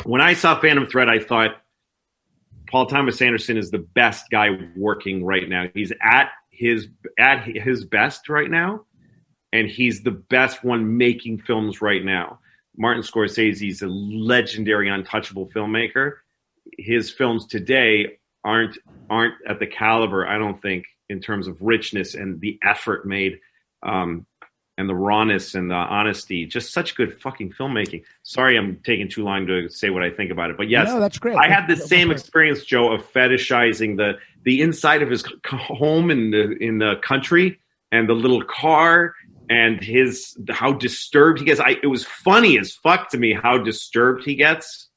when I saw Phantom Thread, I thought Paul Thomas Anderson is the best guy working right now. He's at his best right now, and he's the best one making films right now. Martin Scorsese is a legendary, untouchable filmmaker. His films today aren't at the caliber, I don't think, in terms of richness and the effort made, and the rawness and the honesty. Just such good fucking filmmaking. Sorry, I'm taking too long to say what I think about it, but yes, no, that's great. I had the same experience, Joe, of fetishizing the inside of his home in the country and the little car and how disturbed he gets. It was funny as fuck to me how disturbed he gets.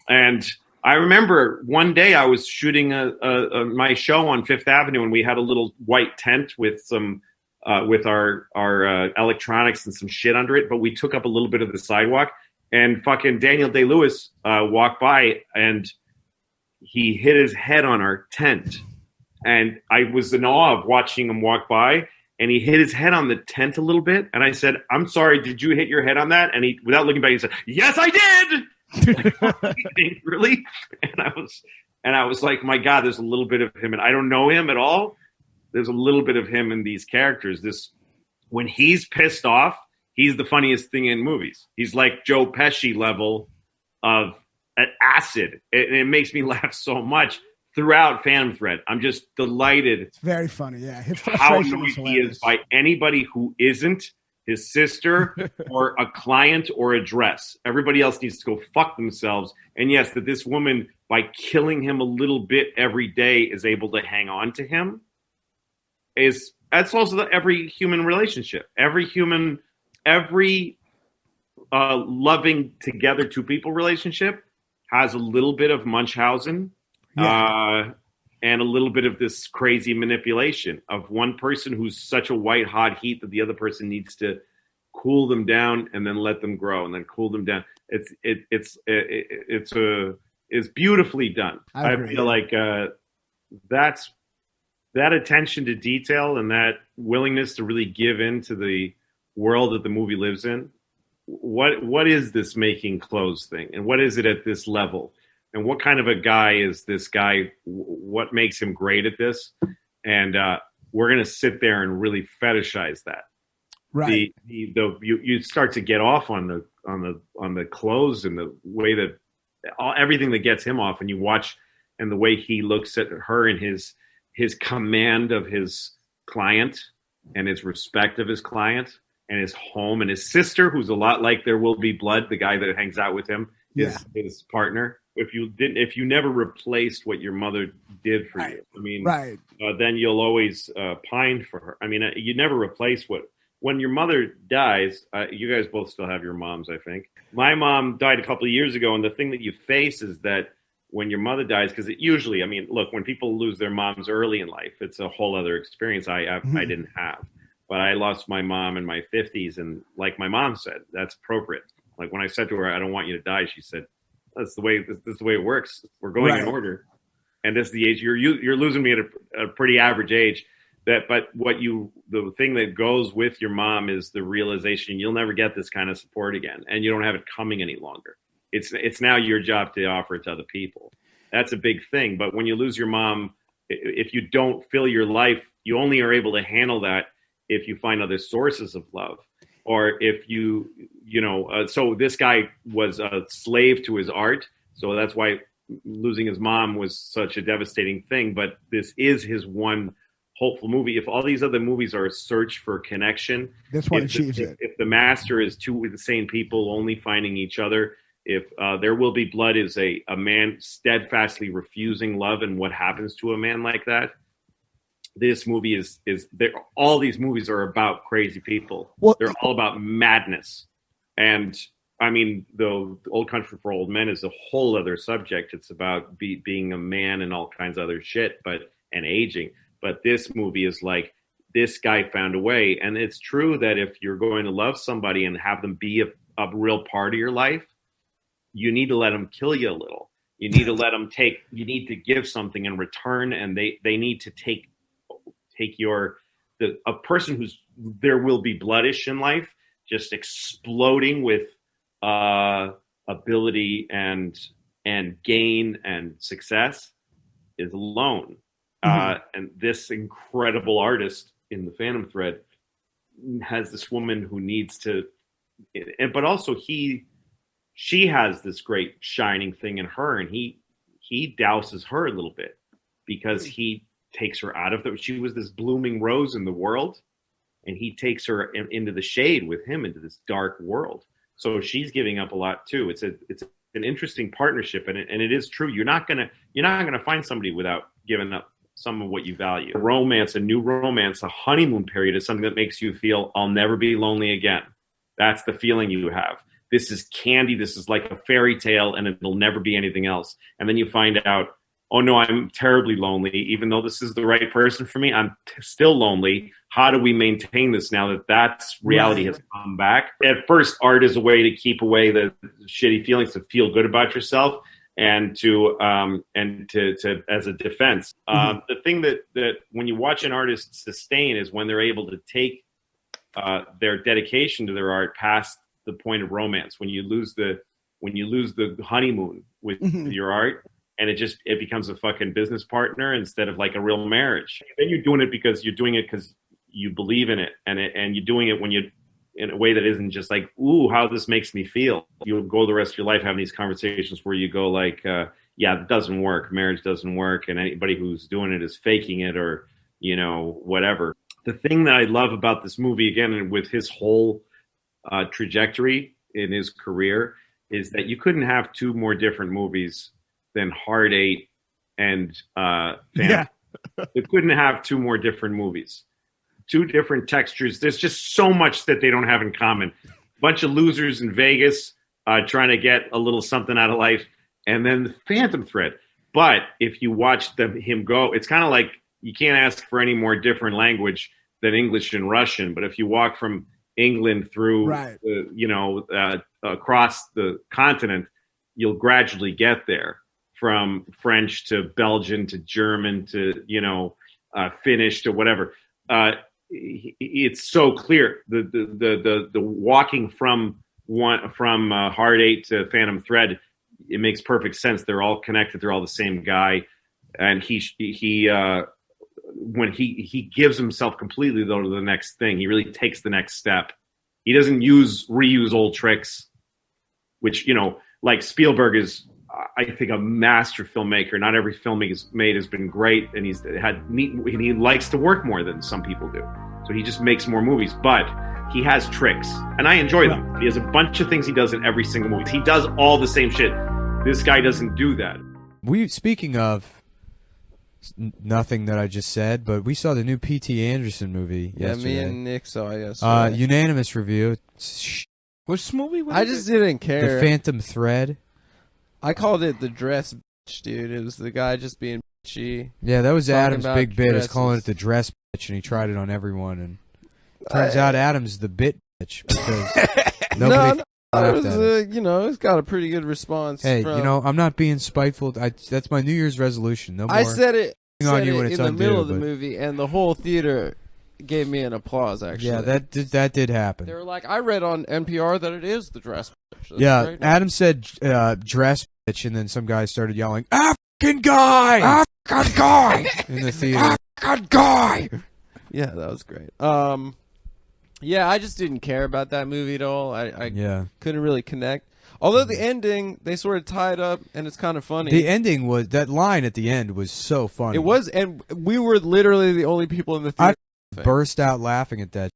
And I remember one day I was shooting my show on Fifth Avenue, and we had a little white tent with some with our electronics and some shit under it, but we took up a little bit of the sidewalk, and fucking Daniel Day-Lewis walked by, and he hit his head on our tent, and I was in awe of watching him walk by, and he hit his head on the tent a little bit, and I said, "I'm sorry, did you hit your head on that?" And he, without looking back, he said, "Yes, I did." Like, really? And I was like, my God, there's a little bit of him, and I don't know him at all. There's a little bit of him in these characters. When he's pissed off, he's the funniest thing in movies. He's like Joe Pesci level of acid. It makes me laugh so much throughout Phantom Thread. I'm just delighted. It's very funny, yeah. His how annoyed he is by anybody who isn't his sister or a client or a dress. Everybody else needs to go fuck themselves. And yes, that this woman, by killing him a little bit every day, is able to hang on to him. That's also every human relationship. Every loving together two people relationship has a little bit of Munchausen, and a little bit of this crazy manipulation of one person who's such a white hot heat that the other person needs to cool them down and then let them grow and then cool them down. It's beautifully done. I feel like that attention to detail and that willingness to really give into the world that the movie lives in. What is this making clothes thing? And what is it at this level? And what kind of a guy is this guy? What makes him great at this? And we're going to sit there and really fetishize that. Right. You start to get off on the clothes and the way that everything that gets him off, and you watch and the way he looks at her and his command of his client and his respect of his client and his home and his sister, who's a lot like There Will Be Blood, the guy that hangs out with him, his partner. If you never replaced what your mother did for you, I mean, then you'll always pine for her. I mean, you never replace when your mother dies. You guys both still have your moms, I think. My mom died a couple of years ago, and the thing that you face is that when your mother dies, because it usually, I mean, look, when people lose their moms early in life, it's a whole other experience I didn't have. But I lost my mom in my 50s, and like my mom said, that's appropriate. Like when I said to her, "I don't want you to die," she said, "That's the way. This is the way it works. We're going in order, and this is the age you're losing me at a pretty average age." But the thing that goes with your mom is the realization you'll never get this kind of support again, and you don't have it coming any longer. It's now your job to offer it to other people. That's a big thing. But when you lose your mom, if you don't fill your life, you only are able to handle that if you find other sources of love, or if so this guy was a slave to his art. So that's why losing his mom was such a devastating thing. But this is his one hopeful movie. If all these other movies are a search for connection, this one achieves it. If The Master is two with the same people only finding each other, if There Will Be Blood is a man steadfastly refusing love and what happens to a man like that, this movie is all these movies are about crazy people. Well, they're all about madness. And I mean, the Old Country for Old Men is a whole other subject. It's about being a man and all kinds of other shit, and aging. But this movie is like, this guy found a way. And it's true that if you're going to love somebody and have them be a real part of your life, you need to let them kill you a little. You need to let them you need to give something in return. And they need to take a person who's There Will Be Bloodish in life, just exploding with a ability and gain and success is alone. And this incredible artist in the Phantom Thread has this woman who needs to, but also she has this great shining thing in her, and he douses her a little bit because he takes her out of she was this blooming rose in the world, and he takes her into the shade with him into this dark world. So she's giving up a lot too. It's an interesting partnership, and it is true. You're not gonna find somebody without giving up some of what you value. Romance, a new romance, a honeymoon period is something that makes you feel, I'll never be lonely again. That's the feeling you have. This is candy. This is like a fairy tale, and it'll never be anything else. And then you find out, oh no, I'm terribly lonely. Even though this is the right person for me, I'm still lonely. How do we maintain this now that that's reality has come back? At first, art is a way to keep away the shitty feelings, to feel good about yourself, and to as a defense. The thing that when you watch an artist sustain is when they're able to take their dedication to their art past the point of romance. When you lose the honeymoon with your art, and it becomes a fucking business partner instead of like a real marriage. Then you're doing it because you believe in it, and you're doing it when you in a way that isn't just like, ooh, how this makes me feel. You'll go the rest of your life having these conversations where you go like, yeah, it doesn't work. Marriage doesn't work. And anybody who's doing it is faking it, or, whatever. The thing that I love about this movie, again, and with his whole trajectory in his career, is that you couldn't have two more different movies than Hard Eight and Phantom. Yeah. You couldn't have two more different movies. Two different textures. There's just so much that they don't have in common. Bunch of losers in Vegas trying to get a little something out of life, and then the Phantom Thread. But if you watch him go, it's kind of like you can't ask for any more different language than English and Russian. But if you walk from England through, across the continent, you'll gradually get there. From French to Belgian to German to Finnish to whatever. It's so clear the walking from Hard Eight to Phantom Thread. It makes perfect sense. They're all connected. They're all the same guy, and when he gives himself completely though to the next thing, he really takes the next step. He doesn't reuse old tricks, which like Spielberg is, I think, a master filmmaker. Not every film he's made has been great, and he likes to work more than some people do. So he just makes more movies, but he has tricks, and I enjoy them. He has a bunch of things he does in every single movie. He does all the same shit. This guy doesn't do that. Speaking of nothing that I just said, but we saw the new P.T. Anderson movie yesterday. Me and Nick saw it yesterday. Unanimous review. Which movie? I just didn't care. The Phantom Thread. I called it the dress bitch, dude. It was the guy just being bitchy. Yeah, that was Adam's big bit, is calling it the dress bitch, and he tried it on everyone, and turns out Adam's the bit bitch because nobody laughed at it. It's got a pretty good response. Hey, I'm not being spiteful. That's my New Year's resolution. No more. I said it on you when in it's the undue, middle of the movie, and the whole theater gave me an applause, actually. Yeah, that did happen. They were like, I read on NPR that it is the dress bitch. That's great. Adam said dress bitch, and then some guy started yelling, African guy! African guy! in the theater. African guy! Yeah, that was great. Yeah, I just didn't care about that movie at all. I couldn't really connect. Although the ending, they sort of tied up, and it's kind of funny. The ending was, that line at the end was so funny. It was, and we were literally the only people in the theater. I burst out laughing at that.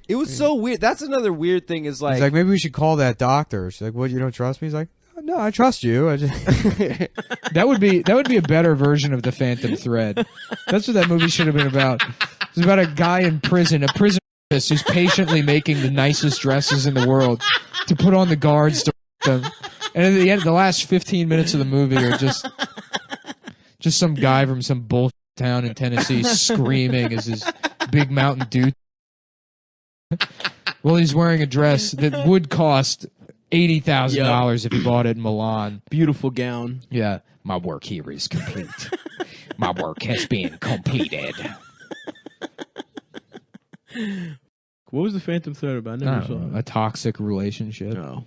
It was so weird. That's another weird thing is like... He's like, maybe we should call that doctor. She's like, what, you don't trust me? He's like, no, I trust you. I just... That would be a better version of the Phantom Thread. That's what that movie should have been about. It's about a guy in prison, a prison who's patiently making the nicest dresses in the world to put on the guards to them. And at the end, the last 15 minutes of the movie are just some guy from some bullshit town in Tennessee screaming as his big Mountain Dew. Well, he's wearing a dress that would cost $80,000 if he bought it in Milan. Beautiful gown. Yeah. My work here is complete. My work has been completed. What was the Phantom Thread about? I never saw it. A toxic relationship. Oh.